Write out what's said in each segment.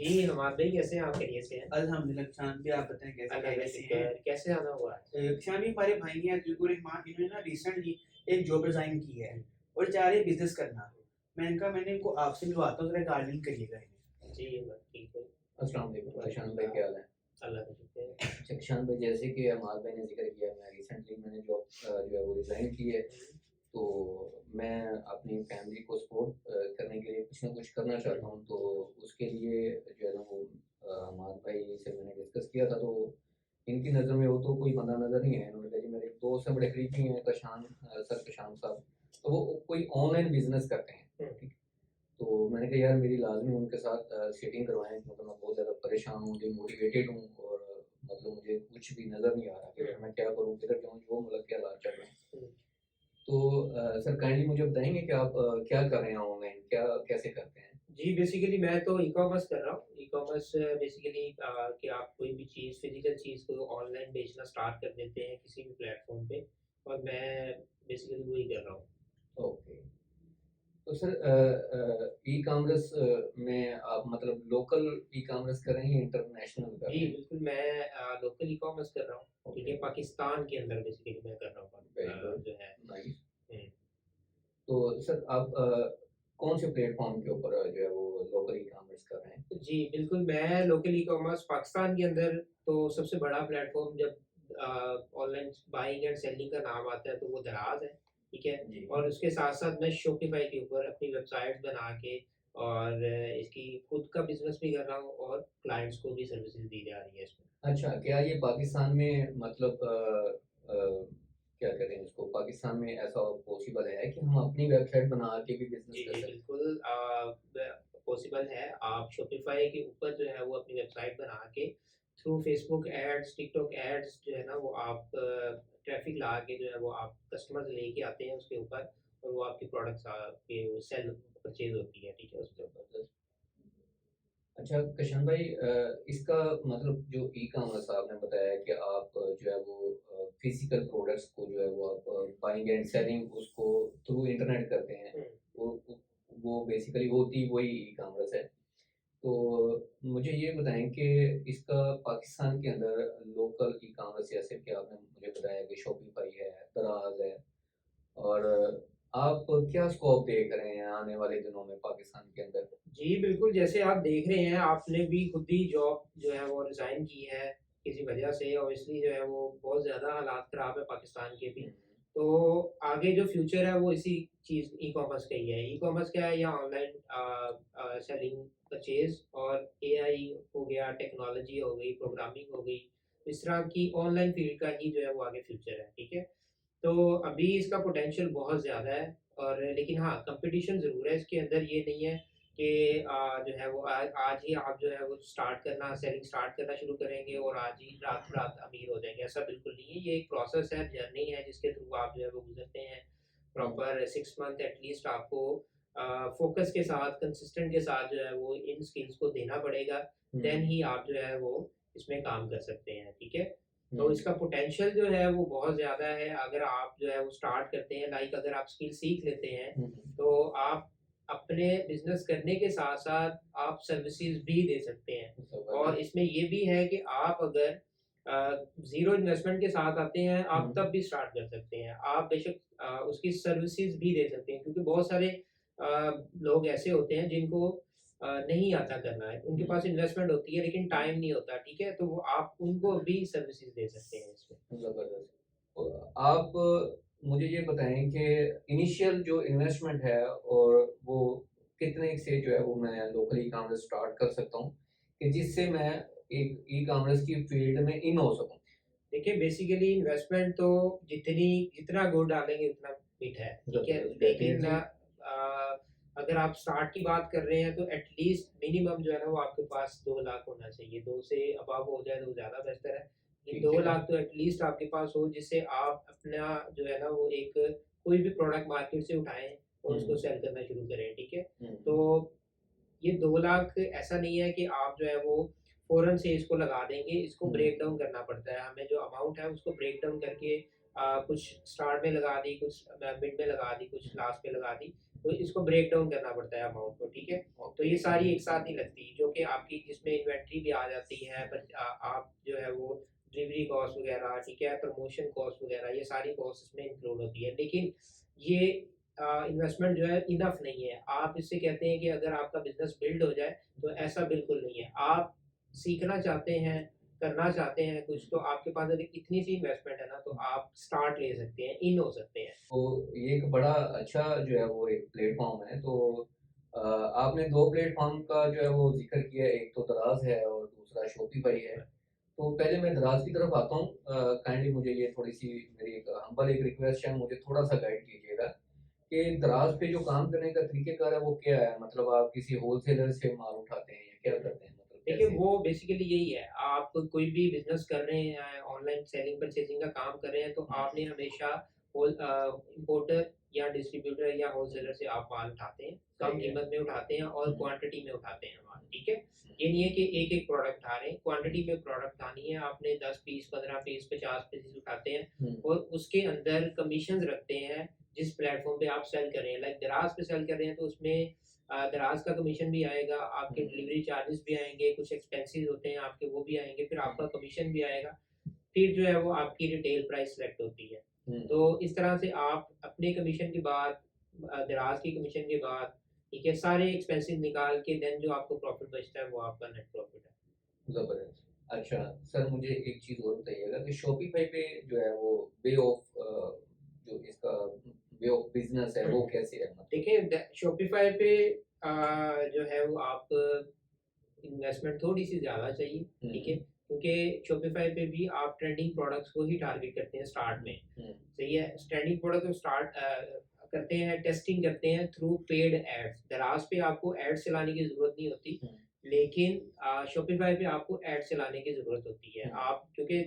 जी, हमारे भाई कैसे हैं आप? खैरियत से हैं? अल्हम्दुलिल्लाह किसान भी आप बताएं कैसे अल्लाह का कैसे हैं। शुक्र। कैसे आना हुआ है? किसान भी हमारे भाई हैं अब्दुल रहमान, इन्होंने ना रिसेंटली एक जॉब रिजाइन की है हुँ, और चाह रहे बिजनेस करना। मैंने इनको आपसे मिलवाता हूँ, जरा गार्डनिंग करिएगा इन्हें। जी, ठीक है। अस्सलाम वालेकुम ईशान भाई, क्या हाल है? अल्लाह का शुक्र है। अच्छा ईशान भाई, जैसे कि अमाल भाई ने ज़िक्र किया, मैं रिसेंटली मैंने जॉब जो है वो रिज़ाइन की है। हुँ, तो मैं अपनी फैमिली को सपोर्ट करने के लिए कुछ ना कुछ करना चाहता हूँ। तो उसके लिए जो है ना वो अमाल भाई से मैंने डिस्कस किया था। तो इनकी नज़र में वो तो कोई बंदा नज़र नहीं है। इन्होंने कहा जी मेरे एक दोस्त हैं, बड़े करीबी हैं, सर कशान साहब। तो वो कोई ऑनलाइन बिज़नेस करते हैं, हुँ, ठीक है? तो मैंने कहा यार मेरी लाज़मी उनके साथ सेटिंग करवाएँ, क्योंकि मैं बहुत ज़्यादा परेशान हूँ, डिमोटिवेटेड हूँ और मतलब मुझे कुछ भी नज़र नहीं आ रहा कि हुँ, यार मैं क्या करूँ, किधर जाऊँ, जो मतलब के हालात चल रहे हैं। हुँ। तो सर काइंडली मुझे बताएँगे कि आप क्या कर रहे हैं ऑनलाइन? क्या कैसे करते हैं? जी, बेसिकली मैं तो ई-कॉमर्स कर रहा हूँ। ई-कॉमर्स बेसिकली कि आप कोई भी चीज़ फिज़िकल चीज़ को ऑनलाइन बेचना स्टार्ट कर देते हैं किसी भी प्लेटफ़ॉर्म पे और मैं बेसिकली वही कर रहा हूँ। ओके। तो सर ई-कॉमर्स में आप मतलब लोकल ई-कॉमर्स कर रहे हैं या इंटरनेशनल कर जी, रहे हैं? बिल्कुल मैं लोकल ई-कॉमर्स कर रहा हूँ। ठीक ओके, है, पाकिस्तान के अंदर बेसिकली मैं कर रहा हूँ वेरी गुड, जो है। नाइस। हुँ। तो सर आप कौन से प्लेटफ़ॉर्म के ऊपर जो है वो लोकल ई-कॉमर्स कर रहे हैं? जी, बिल्कुल, मैं लोकल ई-कॉमर्स पाकिस्तान के अंदर तो सबसे बड़ा प्लेटफ़ॉर्म जब ऑनलाइन बाइंग एंड सेलिंग का नाम आता है, तो वो दराज़ है, ठीक है? जी। और उसके साथ-साथ मैं शॉपिफ़ाई के ऊपर अपनी वेबसाइट बना के और इसकी खुद का बिज़नेस भी कर रहा हूँ और क्लाइंट्स को भी सर्विसेज़ दी जा रही है इसमें। अच्छा, क्या ये पाकिस्तान में मतलब क्या कहते हैं इसको, पाकिस्तान में ऐसा पॉसिबल है कि हम अपनी वेबसाइट बना के भी बिज़नेस जी, कर जी, सकते हैं? बिल्कुल पॉसिबल है। आप शॉपिफ़ाई के ऊपर जो है वो अपनी वेबसाइट बना के through Facebook ads, TikTok ads जो है ना वो आप ट्रैफ़िक ला के जो है वो आप कस्टमर्स लेके आते हैं उसके ऊपर और वो आपकी प्रोडक्ट्स आपके वो सेल परचेज़ होती है, ठीक है? उसके ऊपर। ज़बरदस्त। अच्छा किशन भाई, इसका मतलब जो ई-कॉमर्स आपने बताया कि आप जो है वो फिज़िकल प्रोडक्ट्स को जो है वो आप बाइंग एंड सेलिंग उसको थ्रू इंटरनेट करते हैं। हुँ। वो वो वो बेसिकली होती वही ई-कॉमर्स है। तो मुझे ये बताएँ कि इसका पाकिस्तान के अंदर लोकल ई-कॉमर्स जैसे कि आपने मुझे बताया कि शॉपिफ़ाई है, दराज़ है, और आप क्या स्कोप देख रहे हैं आने वाले दिनों में पाकिस्तान के अंदर? जी, बिल्कुल, जैसे आप देख रहे हैं, आपने भी खुद ही जॉब जो है वो रिज़ाइन की है, किसी वजह से ऑब्वियसली जो है वो बहुत ज़्यादा हालात ख़राब है पाकिस्तान के भी। हुँ, तो आगे जो फ्यूचर है वो इसी चीज़ ई-कॉमर्स का ही है। ई-कॉमर्स क्या है या ऑनलाइन सेलिंग परचेज़ और एआई हो गया, टेक्नोलॉजी हो गई, हुँ, प्रोग्रामिंग हो गई, इस तरह की ऑनलाइन फ़ील्ड का ही जो है वो आगे फ्यूचर है, ठीक है? तो अभी इसका पोटेंशियल बहुत ज़्यादा है और लेकिन हाँ, कॉम्पिटिशन ज़रूर है इसके अंदर, ये नहीं है कि जो है वो आज ही आप जो है वो स्टार्ट करना सेलिंग स्टार्ट करना शुरू करेंगे और आज ही रात-रात अमीर हो जाएँगे, ऐसा बिल्कुल नहीं है। ये एक प्रोसेस है, जर्नी है जिसके थ्रू आप जो है वो गुज़रते हैं। हुँ, प्रॉपर 6 मंथ एटलीस्ट आपको फ़ोकस के साथ, कंसिस्टेंट के साथ जो है वो इन स्किल्स को देना पड़ेगा, देन हुँ, ही आप जो है वो इसमें काम कर सकते हैं, ठीक है? तो हुँ, इसका पोटेंशियल जो है वो बहुत ज़्यादा है, अगर आप जो है वो स्टार्ट करते हैं लाइक अगर आप स्किल सीख लेते हैं, हुँ, हुँ। तो आप अपने बिज़नेस करने के साथ-साथ आप सर्विसेज़ भी दे सकते हैं। और ज़बरदस्त। इसमें ये भी है कि आप अगर ज़ीरो इन्वेस्टमेंट के साथ आते हैं, आप हुँ, तब भी स्टार्ट कर सकते हैं। आप बेशक उसकी सर्विसेज़ भी दे सकते हैं क्योंकि बहुत सारे लोग ऐसे होते हैं जिनको नहीं आता करना है। उनके हुँ, पास इन्वेस्टमेंट होती है लेकिन टाइम नहीं होता, ठीक है? तो वो आप उनको भी सर्विसेज़ दे सकते हैं इसमें। ज़बरदस्त। आप मुझे ये बताएँ कि इनिशियल जो इन्वेस्टमेंट है और वो कितने से जो है वो मैं लोकल ई-कॉमर्स स्टार्ट कर सकता हूँ, कि जिससे मैं एक ई-कॉमर्स की फ़ील्ड में इन हो सकूँ? देखिए बेसिकली इन्वेस्टमेंट तो जितना गुड़ डालेंगे उतना मीठा है, ठीक है? ज़बरदस्त, लेकिन डेफ़िनिटली। अगर आप स्टार्ट की बात कर रहे हैं तो एटलीस्ट मिनिमम जो है ना वो आपके पास 2 लाख होना चाहिए, 2 से अबव हो जाए तो ज़्यादा बेहतर है। लेकिन ठीक 2 है। लाख तो एटलीस्ट आपके पास हो जिससे आप अपना जो है ना वो एक कोई भी प्रोडक्ट मार्केट से उठाएँ और उसको हुँ, सेल करना शुरू करें, ठीक है? हुँ, तो ये 2 लाख ऐसा नहीं है कि आप जो है वो फ़ौरन से इसको लगा देंगे, इसको हुँ, ब्रेक डाउन करना पड़ता है। हमें जो अमाउंट है उसको ब्रेक डाउन करके कुछ स्टार्ट में लगा दी, कुछ मिड में लगा दी, कुछ हुँ, लास्ट में लगा दी। तो इसको ब्रेक डाउन करना पड़ता है अमाउंट को, ठीक है? तो ये सारी एक साथ नहीं लगती, जो कि आपकी जिसमें इन्वेंट्री भी आ जाती है, पर आप जो है वो डिलीवरी कॉस्ट वगैरह, ठीक है, प्रमोशन कॉस्ट वगैरह, ये सारी कॉस्ट इसमें इंक्लूड होती है। लेकिन ये इन्वेस्टमेंट जो है इनफ नहीं है। आप इससे कहते हैं कि अगर आपका बिजनेस बिल्ड हो जाए, तो ऐसा बिल्कुल नहीं है। आप सीखना चाहते हैं, करना चाहते हैं कुछ, तो आपके पास अगर इतनी सी इन्वेस्टमेंट है ना, तो आप स्टार्ट ले सकते हैं, इन हो सकते हैं। तो ये एक बड़ा अच्छा जो है वो एक प्लेटफॉर्म है। तो आपने दो प्लेटफॉर्म का जो है वो जिक्र किया, एक तो दराज है और दूसरा शॉपिफाई है। तो पहले मैं दराज की तरफ आता हूँ। काइंडली मुझे ये थोड़ी सी मेरी एक हम्बल एक रिक्वेस्ट है, मुझे थोड़ा सा गाइड कीजिएगा कि दराज पे जो काम करने का तरीकेकार है वो क्या है? मतलब आप किसी होलसेलर से माल उठाते हैं या क्या करते हैं, मतलब देखिए, कैसे? वो बेसिकली यही है, आप कोई भी बिज़नेस कर रहे हैं, ऑनलाइन सेलिंग परचेज़िंग का काम कर रहे हैं, तो आपने हमेशा इम्पोर्टर या डिस्ट्रीब्यूटर या होलसेलर से आप माल उठाते हैं, कम सही है। कीमत में उठाते हैं और हुँ, क्वांटिटी में उठाते हैं माल, ठीक है? ये नहीं है कि एक-एक प्रोडक्ट उठा रहे हैं, क्वांटिटी में प्रोडक्ट उठानी है, आपने 10 पीस, 15 पीस, 50 पीसेस उठाते हैं हुँ, और उसके अंदर कमीशंस रखते हैं, जिस प्लेटफ़ॉर्म पे आप सेल कर रहे हैं। लाइक दराज़ पे सेल कर रहे हैं, तो उसमें दराज का कमीशन भी आएगा, आपके हुँ, डिलीवरी चार्जेस भी आएँगे, कुछ एक्सपेंसेस होते हैं आपके, वो भी आएँगे, फिर आपका कमीशन भी आएगा। फिर जो है वो आपकी रिटेल प्राइस सेलेक्ट होती है। हुँ, तो इस तरह से आप अपने कमीशन के बाद दराज की कमीशन के बाद, ठीक है, सारे एक्सपेंसेस निकाल के देन जो आपको प्रॉफिट बचता है वो आपका नेट प्रॉफिट है। ज़बरदस्त। अच्छा, सर मुझे एक चीज़ और बताइएगा कि शॉपिफ़ाई पे जो है वो वे ऑफ जो इसका वे ऑफ बिज़नेस है वो कैसे है मतलब? देखिए, शॉपिफाई पे जो है वो आप इन्वेस्टमेंट थोड़ी-सी ज़्यादा चाहिए, हुँ, ठीक है? क्योंकि शॉपिफ़ाई पे भी आप ट्रेंडिंग प्रोडक्ट्स को ही टारगेट करते हैं स्टार्ट में, हुँ, सही है? ट्रेंडिंग प्रोडक्ट को स्टार्ट करते हैं, टेस्टिंग करते हैं थ्रू पेड एड्स। दराज़ पे आपको एड्स चलाने की ज़रूरत नहीं होती, हुँ, लेकिन शॉपिफ़ाई पे आपको एड्स चलाने की ज़रूरत होती है। हुँ, आप क्योंकि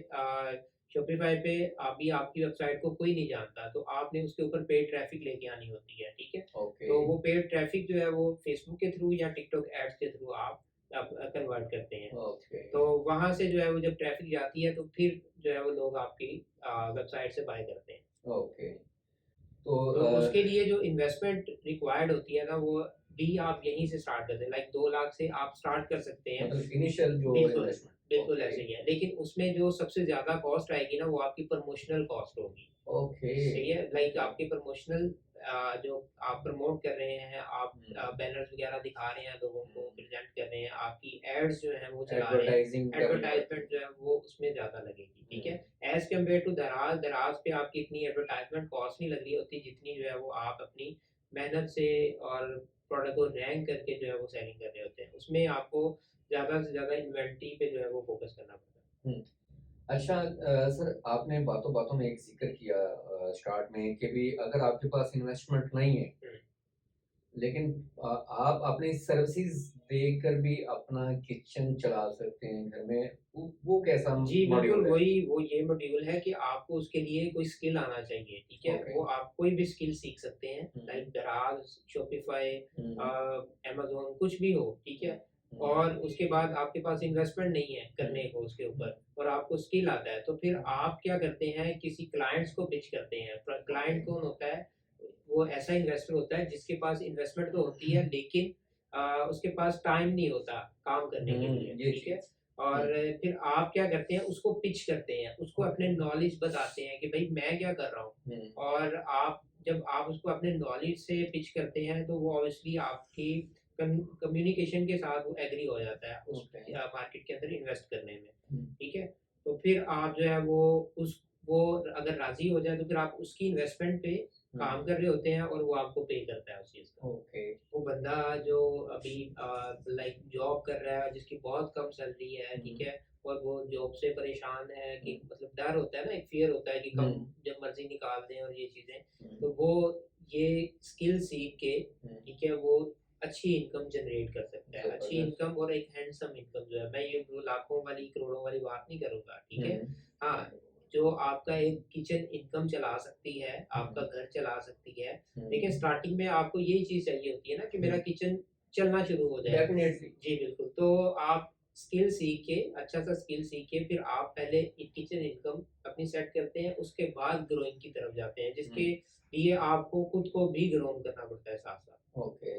शॉपिफ़ाई पे अभी आपकी वेबसाइट को कोई नहीं जानता, तो आपने उसके ऊपर पेड ट्रैफ़िक लेके आनी होती है, ठीक है? ओके, तो वो पेड ट्रैफ़िक जो है वो फ़ेसबुक के थ्रू या टिकटॉक एड्स के थ्रू आप कन्वर्ट करते हैं। ओके, तो वहाँ से जो है वो जब ट्रैफ़िक जाती है, तो फिर जो है वो लोग आपकी वेबसाइट से बाय करते हैं। ओके। तो तो उसके लिए जो इन्वेस्टमेंट रिक्वायर्ड होती है ना, वो भी आप यहीं से स्टार्ट करते हैं। लाइक 2 लाख से आप स्टार्ट कर सकते हैं। मतलब इनिशियल जो बिल्कुल, इन्वेस्टमेंट, बिल्कुल ओके, ऐसे ही है। लेकिन उसमें जो सबसे ज़्यादा कॉस्ट आएगी ना, वो आपकी प्रमोशनल कॉस्ट होगी। ओके, सही है? लाइक ओके, आपके प्रमोशनल जो आप प्रमोट कर रहे हैं, आप हुँ, बैनर्स वगैरह दिखा रहे हैं, लोगों को हुँ, प्रेज़ेंट कर रहे हैं, आपकी एड्स जो हैं वो चला रहे हैं, एडवर्टाइज़िंग करनी पड़ती एडवर्टाइज़मेंट है। जो है वो उसमें ज़्यादा लगेगी, ठीक हुँ, है? एज़ कम्पेयर टू दराज़, दराज़ पे आपकी इतनी एडवर्टाइज़मेंट कॉस्ट नहीं लग रही होती, जितनी जो है वो आप अपनी मेहनत से और प्रोडक्ट को रैंक करके जो है वो सेलिंग कर रहे होते हैं। उसमें आपको ज़्यादा से ज़्यादा इन्वेंटरी पे जो है वो फ़ोकस करना पड़ता है। हुँ। अच्छा, सर आपने बातों-बातों में एक ज़िक्र किया स्टार्ट में कि भी अगर आपके पास इन्वेस्टमेंट नहीं है, हुँ। लेकिन आप अपनी सर्विसेज़ देकर भी अपना किचन चला सकते हैं घर में, वो कैसा जी, बिल्कुल मॉड्यूल है? वही वो ये मॉड्यूल है कि आपको उसके लिए कोई स्किल आना चाहिए, ठीक है? ओके। वो आप कोई भी स्किल सीख सकते हैं, हुँ, लाइक दराज़, शॉपिफ़ाई हुँ, अमेज़न कुछ भी हो, ठीक हुँ, है? हुँ, और उसके बाद आपके पास इन्वेस्टमेंट नहीं है हुँ, करने को उसके हुँ, ऊपर और आपको स्किल आता है, तो फिर आप क्या करते हैं, किसी क्लाइंट्स को पिच करते हैं। ओके। क्लाइंट कौन होता है? वो ऐसा इन्वेस्टर होता है जिसके पास इन्वेस्टमेंट तो होती है, लेकिन उसके पास टाइम नहीं होता काम करने के हुँ, लिए, ये ठीक है? चीज़। हुँ, और फिर आप क्या करते हैं, उसको पिच करते हैं, उसको अपने ओके। नॉलेज बताते हैं कि भई मैं क्या कर रहा हूँ। हुँ, और आप जब आप उसको अपने नॉलेज से पिच करते हैं, तो वो ऑब्वियसली आपकी कम्युनिकेशन के साथ वो एग्री हो जाता है उस ओके। मार्केट के अंदर इन्वेस्ट करने में, हुँ, ठीक है? तो फिर आप जो है वो अगर राज़ी हो जाए, तो फिर आप उसकी इन्वेस्टमेंट पे हुँ, काम कर रहे होते हैं और वो आपको पे करता है उस चीज़ का। ओके। वो बंदा जो अभी लाइक जॉब कर रहा है, जिसकी बहुत कम सैलरी है, हुँ, ठीक है? और वो जॉब से परेशान है हुँ, कि मतलब डर होता है ना, एक फ़ियर होता है कि हुँ, कब जब मर्ज़ी निकाल दें और ये चीज़ें। हुँ, तो वो ये स्किल सीख के, हुँ, ठीक है, वो अच्छी इनकम जनरेट कर सकता है। अच्छी ज़बरदस्त। इनकम और एक हैंडसम इनकम जो है, मैं ये वो लाखों वाली, करोड़ों वाली बात नहीं करूँगा, ठीक है? हुँ, हाँ, जो आपका एक किचन इनकम चला सकती है, आपका हुँ, घर चला सकती है। हुँ, देखिए, स्टार्टिंग में आपको यही चीज़ चाहिए होती है ना कि हुँ, मेरा किचन चलना शुरू हो जाए। डेफ़िनेटली। जी, बिल्कुल। तो आप स्किल सीख के, अच्छा सा स्किल सीख के फिर आप पहले एक टीचर इनकम अपनी सेट करते हैं, उसके बाद ग्रोइंग की तरफ जाते हैं, जिसके लिए आपको खुद को भी ग्रोन करना पड़ता है साथ-साथ। ओके।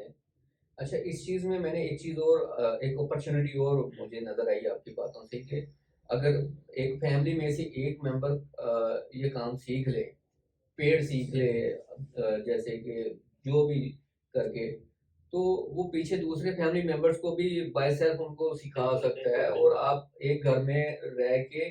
अच्छा, इस चीज़ में मैंने एक चीज़ और एक अपॉर्च्युनिटी और मुझे नज़र आई आपकी बातों से कि अगर एक फैमिली में से एक मेंबर ये काम सीख ले, पेड़ सीख ले, जैसे कि जो भी करके, तो वो पीछे दूसरे फैमिली मेंबर्स को भी बाय सेल्फ उनको सिखा बिल्कुल, सकता है, बिल्कुल, और बिल्कुल। आप एक घर में रह के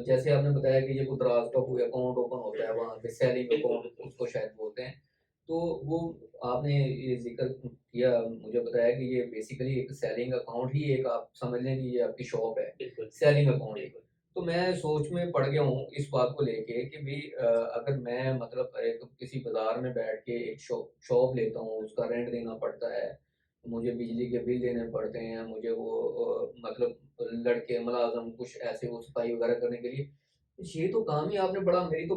जैसे आपने बताया कि ये कोई दराज का कोई अकाउंट ओपन हुँ, होता है, हुँ। वहाँ पे सेलिंग बिल्कुल, अकाउंट बिल्कुल। उसको शायद बोलते हैं। तो वो आपने ये ज़िक्र किया, मुझे बताया कि ये बेसिकली एक सेलिंग अकाउंट ही, एक आप समझ लें कि ये आपकी शॉप है, बिल्कुल, सेलिंग अकाउंट ही। बिल्कुल। तो मैं सोच में पड़ गया हूँ इस बात को लेके कि भई अगर मैं मतलब एक किसी बाज़ार में बैठ के एक शॉप लेता हूँ, उसका रेंट देना पड़ता है, मुझे बिजली के बिल देने पड़ते हैं, मुझे वो मतलब लड़के मुलाज़िम कुछ ऐसे वो सफाई वगैरह करने के लिए, ये तो काम ही आपने बड़ा मेरी तो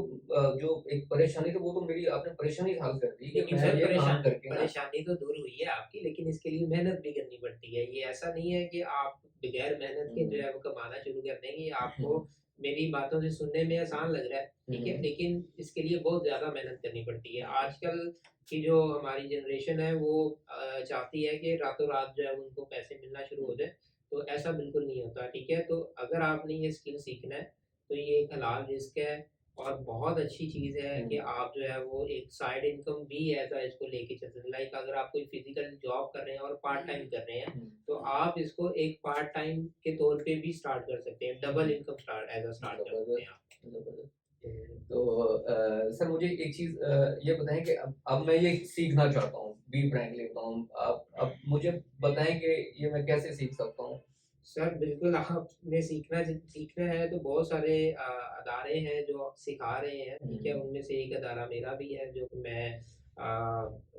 जो एक परेशानी थी वो तो मेरी आपने परेशानी हल कर दी कि लेकिन मैं सर ये काम करके ना। परेशानी तो दूर हुई है आपकी, लेकिन इसके लिए मेहनत भी करनी पड़ती है। ये ऐसा नहीं है कि आप बगैर मेहनत के जो हुँ, है वो कमाना शुरू कर देंगे। ये आपको हुँ, मेरी बातों से सुनने में आसान लग रहा है, ठीक है? हुँ, लेकिन इसके लिए बहुत ज़्यादा मेहनत करनी पड़ती है। हुँ, आजकल की जो हमारी जनरेशन है वो चाहती है कि रातों-रात जो है उनको पैसे मिलना शुरू हो जाए, तो ऐसा बिल्कुल नहीं होता, ठीक है? तो अगर आपने ये स्किल सीखना है, तो ये एक हलाल रिज़्क है और बहुत अच्छी चीज़ है कि हुँ, आप जो है वो एक साइड इनकम भी ऐसा इसको लेके चल सकते हैं। लाइक अगर आप कोई फिजिकल जॉब कर रहे हैं और पार्ट टाइम कर रहे हैं, हुँ, तो आप इसको एक पार्ट टाइम के तौर पे भी स्टार्ट कर सकते हैं। डबल हुँ, इनकम स्टार्ट कर सकते हैं ज़बरदस्त, आप। ज़बरदस्त। तो तो सर मुझे एक चीज़ ये बताएँ कि अब मैं ये सीखना चाहता हूँ, बी फ्रैंकली बताऊँ, आप अब मुझे बताएँ कि ये मैं कैसे सीख सकता हूँ? सर बिल्कुल आपने सीखना है तो बहुत सारे अदारे हैं जो सिखा रहे हैं, ठीक है? हुँ, उनमें से एक अदारा मेरा भी है जो कि मैं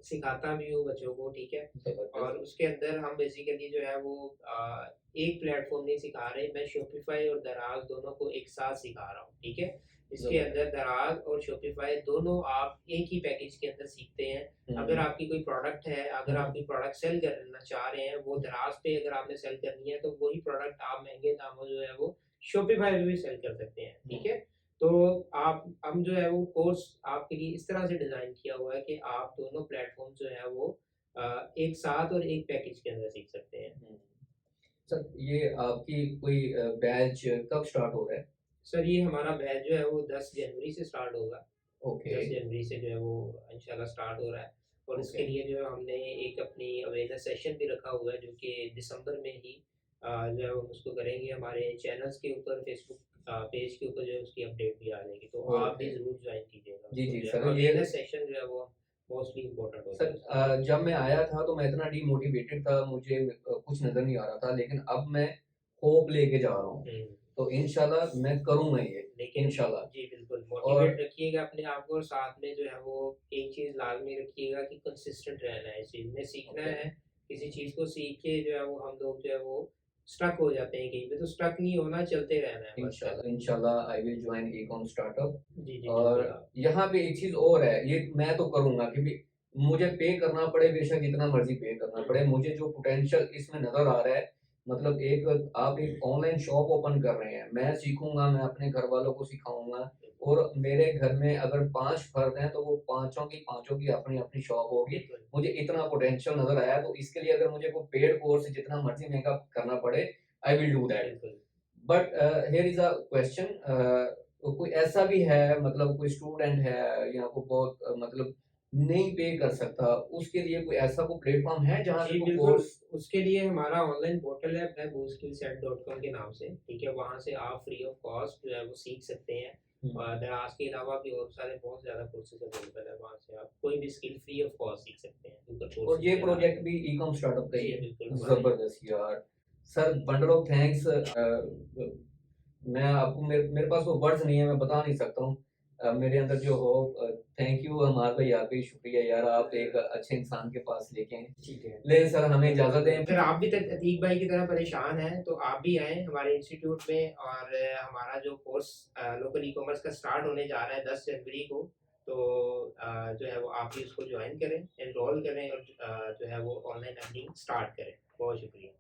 सिखाता भी हूँ बच्चों को, ठीक है? और ज़बरदस्त। उसके अंदर हम बेसिकली जो है वो एक प्लेटफ़ॉर्म नहीं सिखा रहे, मैं शॉपिफ़ाई और दराज़ दोनों को एक साथ सिखा रहा हूँ, ठीक है? इसके ज़बरदस्त। अंदर दराज़ और शॉपिफ़ाई दोनों आप एक ही पैकेज के अंदर सीखते हैं। अगर हुँ, आपकी कोई प्रोडक्ट है, अगर आप हुँ, कोई प्रोडक्ट सेल करना चाह रहे हैं, वो दराज़ पे अगर आपने सेल करनी है, तो वही प्रोडक्ट आप महँगे दामों जो है वो शॉपिफ़ाई पे भी सेल कर सकते हैं, ठीक हुँ, है? तो आप हम जो है वो कोर्स आपके लिए इस तरह से डिज़ाइन किया हुआ है कि आप दोनों प्लेटफ़ॉर्म जो है वो एक साथ और एक पैकेज के अंदर सीख सकते हैं। हुँ। सर ये आपकी कोई बैच कब स्टार्ट हो रहा है? सर ये हमारा बैच जो है वो 10 जनवरी से स्टार्ट होगा। ओके, 10 जनवरी से जो है वो इंशाल्लाह स्टार्ट हो रहा है और ओके, इसके लिए जो है हमने एक अपनी अवेयरनेस सेशन भी रखा हुआ है जो कि दिसंबर में ही जो है हम उसको करेंगे हमारे चैनल्स के ऊपर फेसबुक पेज के ऊपर जो है उसकी अपडेट भी आ जाएगी तो आप भी ओके। ज़रूर ज्वाइन कीजिएगा जी, उसको जी, जो है सर ये अवेयरनेस सेशन जो है वो मोस्टली इम्पोर्टेंट होता सर है उसके लिए। जब मैं आया था तो मैं इतना डीमोटिवेटेड था, मुझे कुछ नज़र नहीं आ रहा था, लेकिन अब मैं होप लेके जा रहा हूँ। हुँ। तो इंशाल्लाह मैं करूँगा ये, लेकिन इंशाल्लाह। जी, बिल्कुल और मोटिवेट रखिएगा अपने आप को और साथ में जो है वो एक चीज़ लाज़मी रखिएगा कि कंसिस्टेंट रहना है इस चीज़ में, सीखना ओके, है। किसी चीज़ को सीख के जो है वो हम लोग जो है वो स्टक हो जाते हैं कहीं पे, तो स्टक नहीं होना, चलते रहना है बस इंशाल्लाह, कंटिन्यू। इंशाल्लाह आई विल जॉइन इकॉम स्टार्टअप। जी, जी, और बिल्कुल आप यहाँ पे एक चीज़ और है, ये मैं तो करूँगा क्योंकि मुझे पे करना पड़े, बेशक जितना मर्ज़ी पे करना हुँ, पड़े, मुझे जो पोटेंशियल इसमें नज़र आ रहा है, मतलब एक आप एक ऑनलाइन शॉप ओपन कर रहे हैं, मैं सीखूँगा, मैं अपने घरवालों को सिखाऊँगा, और मेरे घर में अगर 5 फर्द हैं, तो वो पाँचों की अपनी-अपनी शॉप होगी। बिल्कुल, मुझे इतना पोटेंशियल नज़र आया, तो इसके लिए अगर मुझे कोई पेड कोर्स जितना मर्ज़ी महँगा करना पड़े, आई विल डू दैट। बिल्कुल। But here is a question, कोई ऐसा भी है, मतलब कोई स्टूडेंट है या कोई बहुत मतलब नहीं पे कर सकता, उसके लिए कोई ऐसा कोई प्लेटफ़ॉर्म है जहाँ से जी, कोई बिल्कुल, कोर्स। उसके लिए हमारा ऑनलाइन पोर्टल है boostskillset.com के नाम से, ठीक है? वहाँ से आप फ्री ऑफ कॉस्ट जो है वो सीख सकते हैं। हुँ, और दराज़ के अलावा भी और सारे बहुत ज़्यादा कोर्सेज़ अवेलेबल है, वहाँ से आप कोई भी स्किल फ्री ऑफ कॉस्ट सीख सकते हैं, गूगल और कोर्सेज़ ये वगैरह आते प्रोजेक्ट हैं। भी ई-कॉम स्टार्टअप का ही जी, है। बिल्कुल हमारा ही ज़बरदस्त यार! Sir bundle of thanks. मैं आपको मेरे पास वो वर्ड्स नहीं है, मैं बता नहीं सकता हूँ। मेरे अंदर जो हो थैंक यू हमारे भाई, आपका ही शुक्रिया यार, आप एक अच्छे इंसान के पास लेके आए। ठीक है। लेकिन सर हमें इजाज़त दें। अगर आप भी अतीक भाई की तरह परेशान हैं, तो आप भी आएँ हमारे इंस्टीट्यूट में और हमारा जो कोर्स लोकल ई-कॉमर्स का स्टार्ट होने जा रहा है 10 जनवरी को, तो जो है वो आप भी उसको जॉइन करें, एनरोल करें और जो है वो ऑनलाइन अर्निंग स्टार्ट करें। बहुत शुक्रिया।